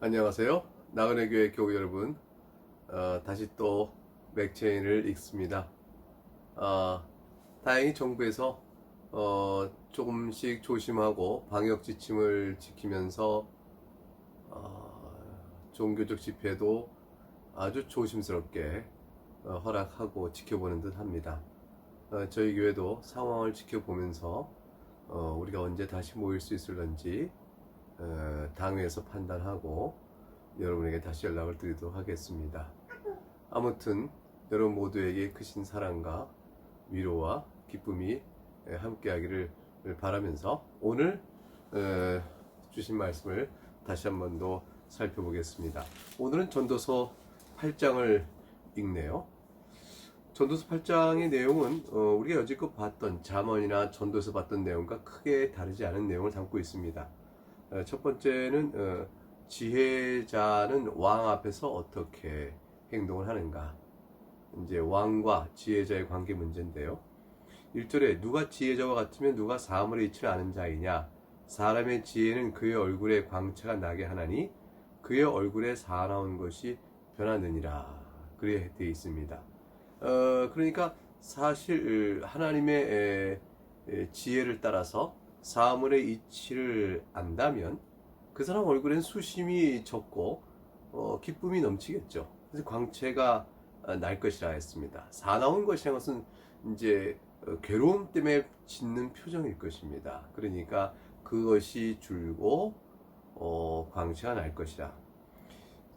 안녕하세요. 나은의 교회 교우 여러분, 다시 또 맥체인을 읽습니다. 다행히 정부에서 조금씩 조심하고 방역 지침을 지키면서 종교적 집회도 아주 조심스럽게 허락하고 지켜보는 듯 합니다. 저희 교회도 상황을 지켜보면서 우리가 언제 다시 모일 수 있을런지 당회에서 판단하고 여러분에게 다시 연락을 드리도록 하겠습니다. 아무튼 여러분 모두에게 크신 사랑과 위로와 기쁨이 함께하기를 바라면서 오늘 주신 말씀을 다시 한 번 더 살펴보겠습니다. 오늘은 전도서 8장을 읽네요. 전도서 8장의 내용은 우리가 여지껏 봤던 잠언이나 전도서 봤던 내용과 크게 다르지 않은 내용을 담고 있습니다. 첫 번째는 지혜자는 왕 앞에서 어떻게 행동을 하는가, 이제 왕과 지혜자의 관계 문제인데요. 1절에 누가 지혜자와 같으면 누가 사물의 이치를 아는 자이냐, 사람의 지혜는 그의 얼굴에 광채가 나게 하나니 그의 얼굴에 사나운 것이 변하느니라, 그래 되어 있습니다. 그러니까 사실 하나님의 지혜를 따라서 사물의 이치를 안다면 그 사람 얼굴엔 수심이 적고 기쁨이 넘치겠죠. 그래서 광채가 날 것이라 했습니다. 사나운 것이라는 것은 이제 괴로움 때문에 짓는 표정일 것입니다. 그러니까 그것이 줄고 광채가 날 것이라.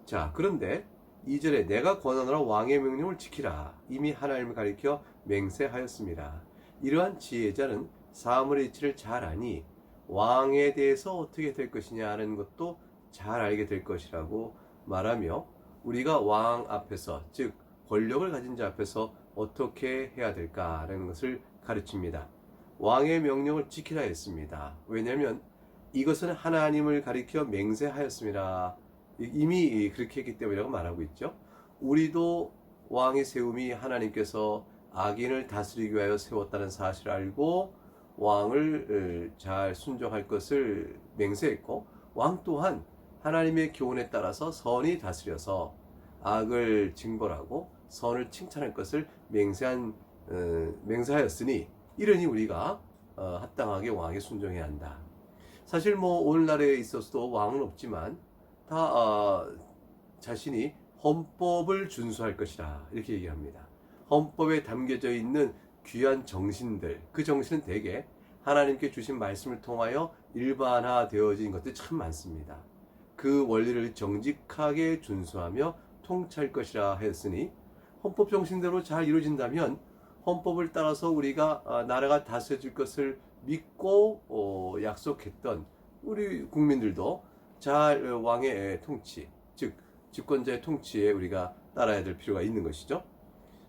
자, 그런데 2절에 내가 권하노라 왕의 명령을 지키라. 이미 하나님을 가리켜 맹세하였습니다. 이러한 지혜자는 사물의 이치를 잘 아니 왕에 대해서 어떻게 될 것이냐는 것도 잘 알게 될 것이라고 말하며 우리가 왕 앞에서, 즉 권력을 가진 자 앞에서 어떻게 해야 될까라는 것을 가르칩니다. 왕의 명령을 지키라 했습니다. 왜냐하면 이것은 하나님을 가리켜 맹세하였습니다. 이미 그렇게 했기 때문이라고 말하고 있죠. 우리도 왕의 세움이 하나님께서 악인을 다스리기 위하여 세웠다는 사실을 알고 왕을 잘 순종할 것을 맹세했고, 왕 또한 하나님의 교훈에 따라서 선이 다스려서 악을 징벌하고 선을 칭찬할 것을 맹세하였으니 이러니 우리가 합당하게 왕에 순종해야 한다. 사실 오늘날에 있어서도 왕은 없지만 다 자신이 헌법을 준수할 것이라 이렇게 얘기합니다. 헌법에 담겨져 있는 귀한 정신들, 그 정신은 대개 하나님께 주신 말씀을 통하여 일반화되어진 것들이 참 많습니다. 그 원리를 정직하게 준수하며 통치할 것이라 했으니 헌법 정신대로 잘 이루어진다면 헌법을 따라서 우리가 나라가 다스려질 것을 믿고 약속했던 우리 국민들도 잘 왕의 통치, 즉 집권자의 통치에 우리가 따라야 될 필요가 있는 것이죠.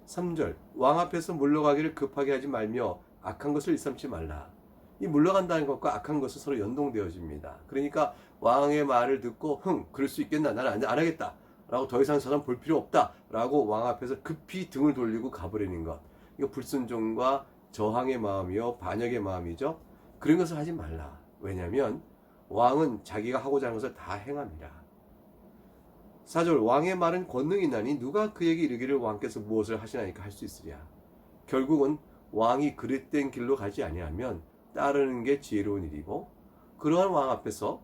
3절 왕 앞에서 물러가기를 급하게 하지 말며 악한 것을 일삼지 말라. 이 물러간다는 것과 악한 것은 서로 연동되어집니다. 그러니까 왕의 말을 듣고 그럴 수 있겠나, 나는 안 하겠다 라고 더 이상 저 사람 볼 필요 없다 라고 왕 앞에서 급히 등을 돌리고 가버리는 것, 이거 불순종과 저항의 마음이요 반역의 마음이죠. 그런 것을 하지 말라. 왜냐하면 왕은 자기가 하고자 하는 것을 다 행합니다. 4절 왕의 말은 권능이 나니 누가 그에게 이르기를 왕께서 무엇을 하시나이까 할 수 있으랴. 결국은 왕이 그릇된 길로 가지 아니하면 따르는 게 지혜로운 일이고, 그러한 왕 앞에서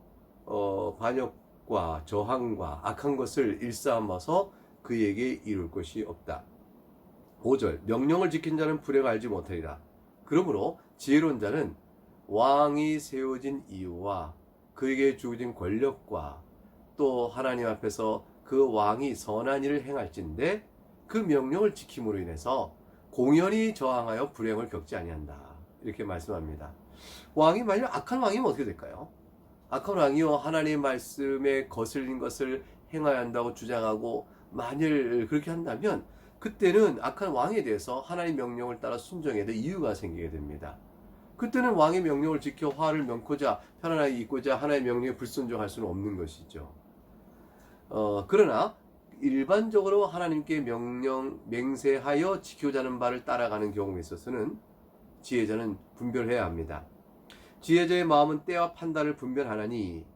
반역과 저항과 악한 것을 일삼아서 그에게 이룰 것이 없다. 5절 명령을 지킨 자는 불행을 알지 못하리라. 그러므로 지혜로운 자는 왕이 세워진 이유와 그에게 주어진 권력과 또 하나님 앞에서 그 왕이 선한 일을 행할진대 그 명령을 지킴으로 인해서 공연히 저항하여 불행을 겪지 아니한다. 이렇게 말씀합니다. 왕이 만약 악한 왕이면 어떻게 될까요? 악한 왕이요 하나님의 말씀에 거슬린 것을 행해야 한다고 주장하고 만일 그렇게 한다면 그때는 악한 왕에 대해서 하나님의 명령을 따라 순종해야 될 이유가 생기게 됩니다. 그때는 왕의 명령을 지켜 화를 면코자 편안하게 있고자 하나님의 명령에 불순종할 수는 없는 것이죠. 그러나 일반적으로 하나님께 맹세하여 지키고자 하는 바를 따라가는 경우에 있어서는 지혜자는 분별해야 합니다. 지혜자의 마음은 때와 판단을 분별하나니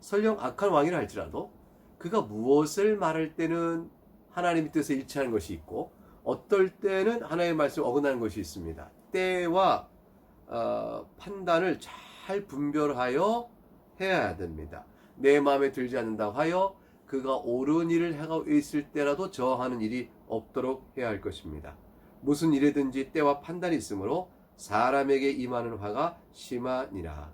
설령 악한 왕이라 할지라도 그가 무엇을 말할 때는 하나님의 뜻에 일치하는 것이 있고 어떨 때는 하나님의 말씀을 어긋나는 것이 있습니다. 때와 판단을 잘 분별하여 해야 됩니다. 내 마음에 들지 않는다고 하여 그가 옳은 일을 하고 있을 때라도 저항하는 일이 없도록 해야 할 것입니다. 무슨 일이든지 때와 판단이 있으므로 사람에게 임하는 화가 심하니라.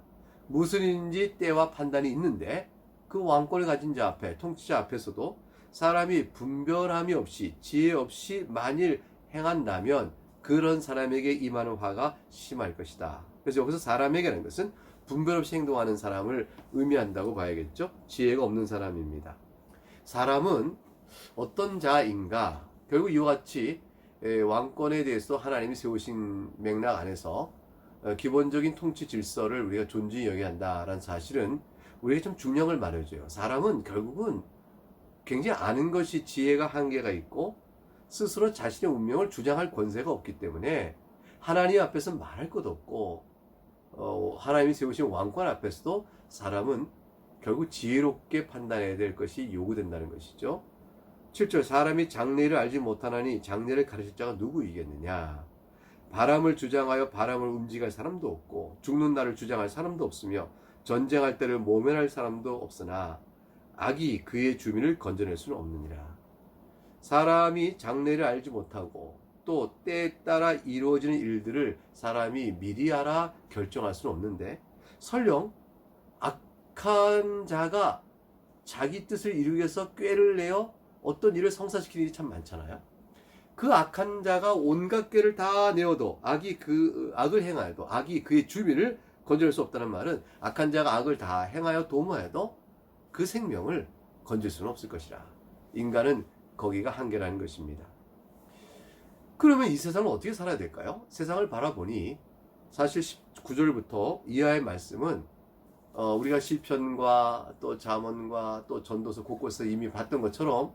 무슨 일인지 때와 판단이 있는데 그 왕권을 가진 자 앞에, 통치자 앞에서도 사람이 분별함이 없이 지혜 없이 만일 행한다면 그런 사람에게 임하는 화가 심할 것이다. 그래서 여기서 사람에게라는 것은 분별 없이 행동하는 사람을 의미한다고 봐야겠죠. 지혜가 없는 사람입니다. 사람은 어떤 자인가? 결국 이와 같이 왕권에 대해서 하나님이 세우신 맥락 안에서 기본적인 통치 질서를 우리가 존중히 여겨야 한다라는 사실은 우리에게 좀 중량을 말해줘요. 사람은 결국은 굉장히 아는 것이 지혜가 한계가 있고 스스로 자신의 운명을 주장할 권세가 없기 때문에 하나님 앞에서 말할 것도 없고 하나님이 세우신 왕권 앞에서도 사람은 결국 지혜롭게 판단해야 될 것이 요구된다는 것이죠. 7절 사람이 장래를 알지 못하나니 장래를 가르칠 자가 누구이겠느냐. 바람을 주장하여 바람을 움직일 사람도 없고 죽는 날을 주장할 사람도 없으며 전쟁할 때를 모면할 사람도 없으나 악이 그의 주민을 건져낼 수는 없느니라. 사람이 장래를 알지 못하고 또 때에 따라 이루어지는 일들을 사람이 미리 알아 결정할 수는 없는데 설령 악한 자가 자기 뜻을 이루기 위해서 꾀를 내어 어떤 일을 성사시키는 일이 참 많잖아요. 그 악한 자가 온갖 꾀를 다 내어도 악이 그 악을 행하여도 악이 그의 주민을 건져낼 수 없다는 말은 악한 자가 악을 다 행하여 도모하여도 그 생명을 건질 수는 없을 것이라. 인간은 거기가 한계라는 것입니다. 그러면 이 세상을 어떻게 살아야 될까요? 세상을 바라보니 사실 19절부터 이하의 말씀은 우리가 시편과 또 잠언과 또 전도서 곳곳에서 이미 봤던 것처럼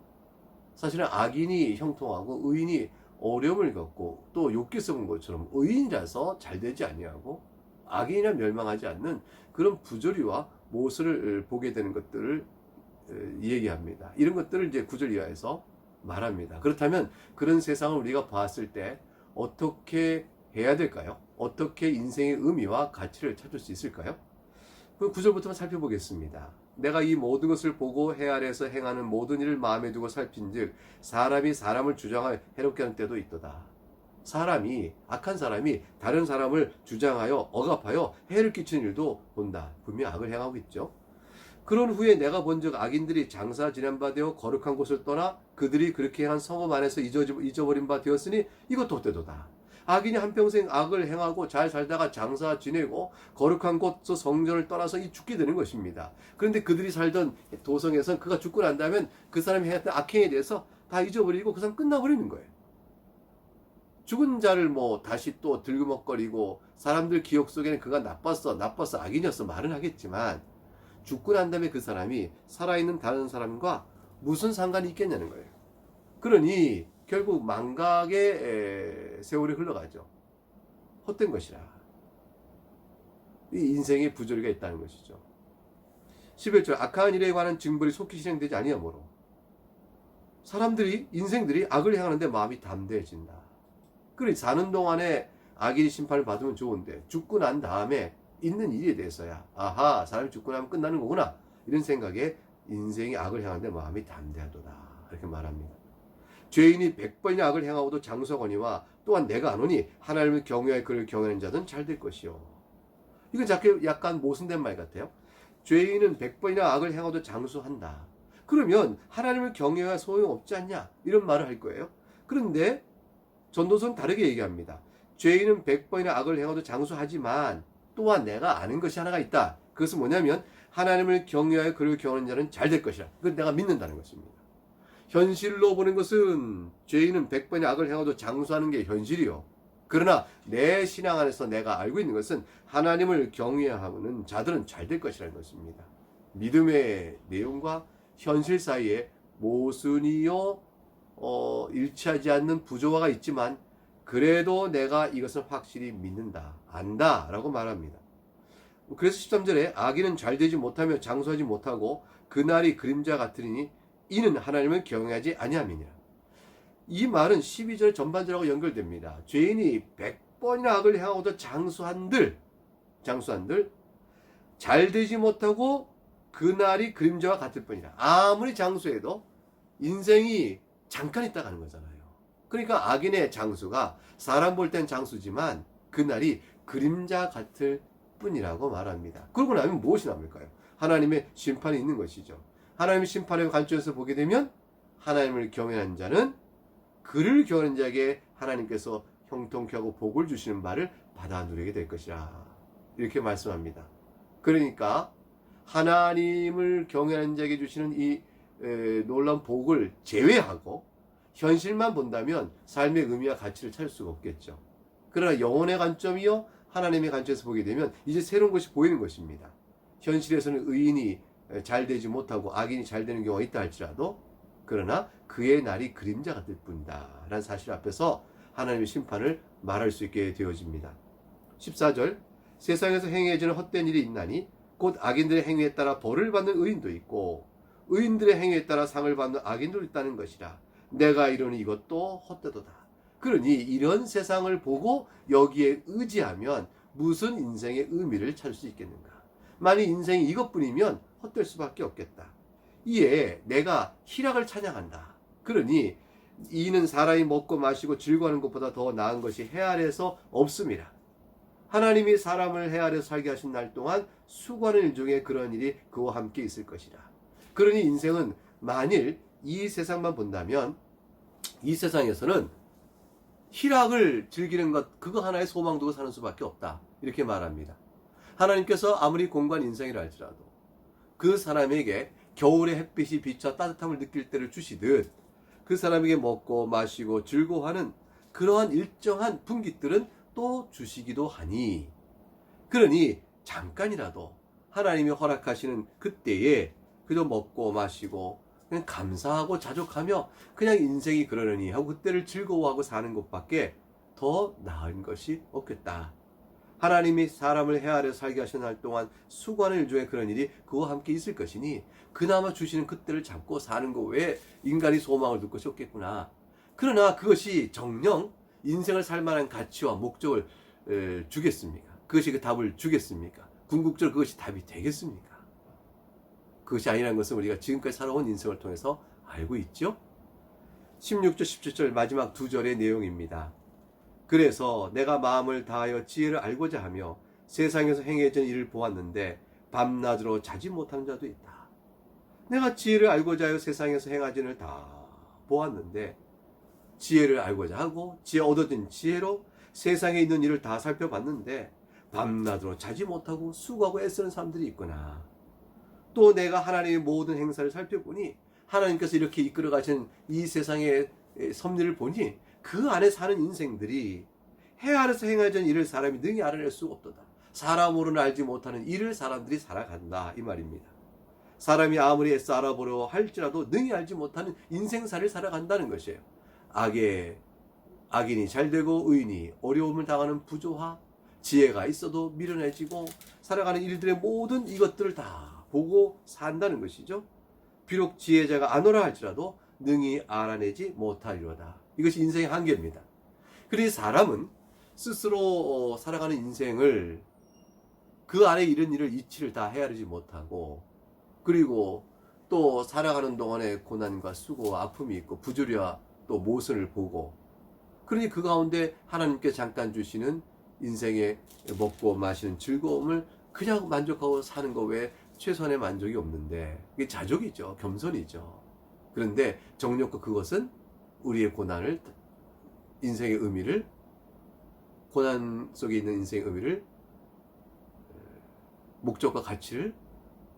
사실은 악인이 형통하고 의인이 어려움을 겪고 또 욥기 써본 것처럼 의인이라서 잘 되지 아니하고 악인이라 멸망하지 않는 그런 부조리와 모습을 보게 되는 것들을 얘기합니다. 이런 것들을 이제 9절 이하에서 말합니다. 그렇다면 그런 세상을 우리가 봤을 때 어떻게 해야 될까요? 어떻게 인생의 의미와 가치를 찾을 수 있을까요? 그 9절부터 살펴보겠습니다. 내가 이 모든 것을 보고 해 아래에서 행하는 모든 일을 마음에 두고 살핀즉 사람이 사람을 주장하여 해롭게 하는 때도 있도다. 악한 사람이 다른 사람을 주장하여 억압하여 해를 끼치는 일도 본다. 분명히 악을 행하고 있죠. 그런 후에 내가 본즉 악인들이 장사 지낸 바 되어 거룩한 곳을 떠나 그들이 그렇게 한 성읍 안에서 잊어버린 바 되었으니 이것도 헛되도다. 악인이 한평생 악을 행하고 잘 살다가 장사 지내고 거룩한 곳에서 성전을 떠나서 죽게 되는 것입니다. 그런데 그들이 살던 도성에선 그가 죽고 난 다음엔 그 사람이 했던 악행에 대해서 다 잊어버리고 그 사람 끝나버리는 거예요. 죽은 자를 다시 또 들그먹거리고 사람들 기억 속에는 그가 나빴어 악인이었어 말은 하겠지만 죽고 난 다음에 그 사람이 살아있는 다른 사람과 무슨 상관이 있겠냐는 거예요. 그러니 결국 망각의 세월이 흘러가죠. 헛된 것이라. 이 인생의 부조리가 있다는 것이죠. 11절 악한 일에 관한 징벌이 속히 실행되지 아니하므로 인생들이 악을 행하는데 마음이 담대해진다. 그러니 사는 동안에 악인이 심판을 받으면 좋은데 죽고 난 다음에 있는 일에 대해서야 아하 사람이 죽고 나면 끝나는 거구나 이런 생각에 인생이 악을 행하는데 마음이 담대하도다 이렇게 말합니다. 죄인이 100번이나 악을 행하고도 장수하거니와 또한 내가 안 오니 하나님을 경외하여 그를 경외하는 자는 잘 될 것이요. 이건 약간 모순된 말 같아요. 죄인은 100번이나 악을 행하고도 장수한다. 그러면 하나님을 경외해야 소용없지 않냐 이런 말을 할 거예요. 그런데 전도서는 다르게 얘기합니다. 죄인은 100번이나 악을 행하고도 장수하지만 또한 내가 아는 것이 하나가 있다. 그것은 뭐냐면 하나님을 경외하여 그를 경외하는 자는 잘 될 것이라. 그건 내가 믿는다는 것입니다. 현실로 보는 것은 죄인은 100번의 악을 행하도 장수하는 게 현실이요. 그러나 내 신앙 안에서 내가 알고 있는 것은 하나님을 경외하는 자들은 잘 될 것이라는 것입니다. 믿음의 내용과 현실 사이에 모순이요 일치하지 않는 부조화가 있지만 그래도 내가 이것을 확실히 믿는다, 안다 라고 말합니다. 그래서 13절에 악인은 잘 되지 못하며 장수하지 못하고 그날이 그림자 같으니 이는 하나님을 경외하지 아니함이니라. 이 말은 12절 전반절하고 연결됩니다. 죄인이 100번이나 악을 행하고도 장수한들 잘 되지 못하고 그날이 그림자와 같을 뿐이라. 아무리 장수해도 인생이 잠깐 있다 가는 거잖아요. 그러니까 악인의 장수가 사람 볼 땐 장수지만 그날이 그림자 같을 뿐이라고 말합니다. 그러고 나면 무엇이 남을까요? 하나님의 심판이 있는 것이죠. 하나님의 심판의 관점에서 보게 되면 하나님을 경외하는 자는 그를 경외하는 자에게 하나님께서 형통케 하고 복을 주시는 바를 받아 누리게 될 것이라. 이렇게 말씀합니다. 그러니까 하나님을 경외하는 자에게 주시는 이 놀라운 복을 제외하고 현실만 본다면 삶의 의미와 가치를 찾을 수가 없겠죠. 그러나 영혼의 관점이요 하나님의 관점에서 보게 되면 이제 새로운 것이 보이는 것입니다. 현실에서는 의인이 잘 되지 못하고 악인이 잘 되는 경우가 있다 할지라도 그러나 그의 날이 그림자 같을 뿐이다 라는 사실 앞에서 하나님의 심판을 말할 수 있게 되어집니다. 14절 세상에서 행해지는 헛된 일이 있나니 곧 악인들의 행위에 따라 벌을 받는 의인도 있고 의인들의 행위에 따라 상을 받는 악인도 있다는 것이라. 내가 이르니 이것도 헛되도다. 그러니 이런 세상을 보고 여기에 의지하면 무슨 인생의 의미를 찾을 수 있겠는가? 만일 인생이 이것뿐이면 헛될 수밖에 없겠다. 이에 내가 희락을 찬양한다. 그러니 이는 사람이 먹고 마시고 즐거워하는 것보다 더 나은 것이 해 아래에서 없음이라. 하나님이 사람을 해 아래에서 살게 하신 날 동안 수고하는 일 중에 그런 일이 그와 함께 있을 것이라. 그러니 인생은 만일 이 세상만 본다면 이 세상에서는 희락을 즐기는 것 그거 하나의 소망 두고 사는 수밖에 없다. 이렇게 말합니다. 하나님께서 아무리 공고한 인생이라 할지라도 그 사람에게 겨울의 햇빛이 비쳐 따뜻함을 느낄 때를 주시듯 그 사람에게 먹고 마시고 즐거워하는 그러한 일정한 분깃들은 또 주시기도 하니 그러니 잠깐이라도 하나님이 허락하시는 그때에 그저 먹고 마시고 그냥 감사하고 자족하며 그냥 인생이 그러려니 하고 그때를 즐거워하고 사는 것밖에 더 나은 것이 없겠다. 하나님이 사람을 해 아래서 살게 하신 날 동안 수고하는 일 중에 그런 일이 그와 함께 있을 것이니 그나마 주시는 그때를 잡고 사는 것 외에 인간이 소망을 둘 것이 없겠구나. 그러나 그것이 정녕 인생을 살 만한 가치와 목적을 주겠습니까? 그것이 그 답을 주겠습니까? 궁극적으로 그것이 답이 되겠습니까? 그것이 아니라는 것은 우리가 지금까지 살아온 인생을 통해서 알고 있죠? 16절 17절 마지막 두 절의 내용입니다. 그래서 내가 마음을 다하여 지혜를 알고자 하며 세상에서 행해진 일을 보았는데 밤낮으로 자지 못하는 자도 있다. 내가 지혜를 알고자 하여 세상에서 행하진 일을 다 보았는데 지혜를 알고자 하고 지혜 얻어진 지혜로 세상에 있는 일을 다 살펴봤는데 밤낮으로 자지 못하고 수고하고 애쓰는 사람들이 있구나. 또 내가 하나님의 모든 행사를 살펴보니 하나님께서 이렇게 이끌어 가신 이 세상의 섭리를 보니 그 안에 사는 인생들이 해 아래서 행하던 일을 사람이 능히 알아낼 수가 없도다. 사람으로는 알지 못하는 일을 사람들이 살아간다 이 말입니다. 사람이 아무리 애써 알아보려 할지라도 능히 알지 못하는 인생살을 살아간다는 것이에요. 악인이 잘되고 의인이 어려움을 당하는 부조화, 지혜가 있어도 미련해지고 살아가는 일들의 모든 이것들을 다 보고 산다는 것이죠. 비록 지혜자가 아노라 할지라도 능히 알아내지 못하리로다. 이것이 인생의 한계입니다. 그래서 사람은 스스로 살아가는 인생을 그 안에 이런 일을 이치를 다 헤아리지 못하고 그리고 또 살아가는 동안에 고난과 수고와 아픔이 있고 부조리와 또 모순을 보고 그러니 그 가운데 하나님께 잠깐 주시는 인생의 먹고 마시는 즐거움을 그냥 만족하고 사는 것 외에 최소한의 만족이 없는데 이게 자족이죠. 겸손이죠. 그런데 정욕과 그것은 우리의 고난을 인생의 의미를 고난 속에 있는 인생의 의미를 목적과 가치를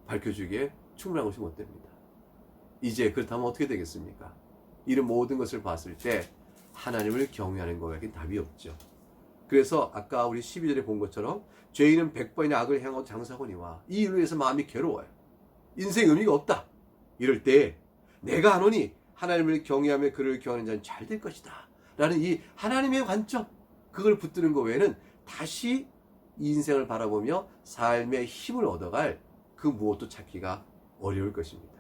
밝혀주기에 충분한 것이 못 됩니다. 이제 그렇다면 어떻게 되겠습니까? 이런 모든 것을 봤을 때 하나님을 경외하는 것에는 답이 없죠. 그래서 아까 우리 12절에 본 것처럼 죄인은 100번이나 악을 행하고 장사하거니와 이 일로 해서 마음이 괴로워요. 인생 의미가 없다. 이럴 때 내가 하노니 하나님을 경외하며 그를 경외하는 자는 잘 될 것이다 라는 이 하나님의 관점 그걸 붙드는 것 외에는 다시 이 인생을 바라보며 삶의 힘을 얻어갈 그 무엇도 찾기가 어려울 것입니다.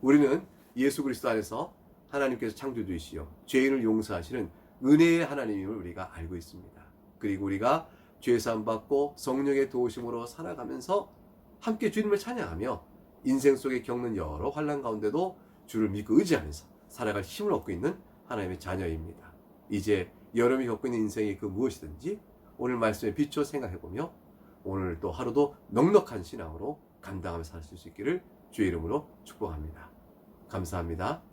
우리는 예수 그리스도 안에서 하나님께서 창조주이시요 죄인을 용서하시는 은혜의 하나님임을 우리가 알고 있습니다. 그리고 우리가 죄 사함 받고 성령의 도우심으로 살아가면서 함께 주님을 찬양하며 인생 속에 겪는 여러 환난 가운데도 주를 믿고 의지하면서 살아갈 힘을 얻고 있는 하나님의 자녀입니다. 이제 여러분이 겪고 있는 인생이 그 무엇이든지 오늘 말씀에 비추어 생각해보며 오늘 또 하루도 넉넉한 신앙으로 감당하며 살 수 있기를 주의 이름으로 축복합니다. 감사합니다.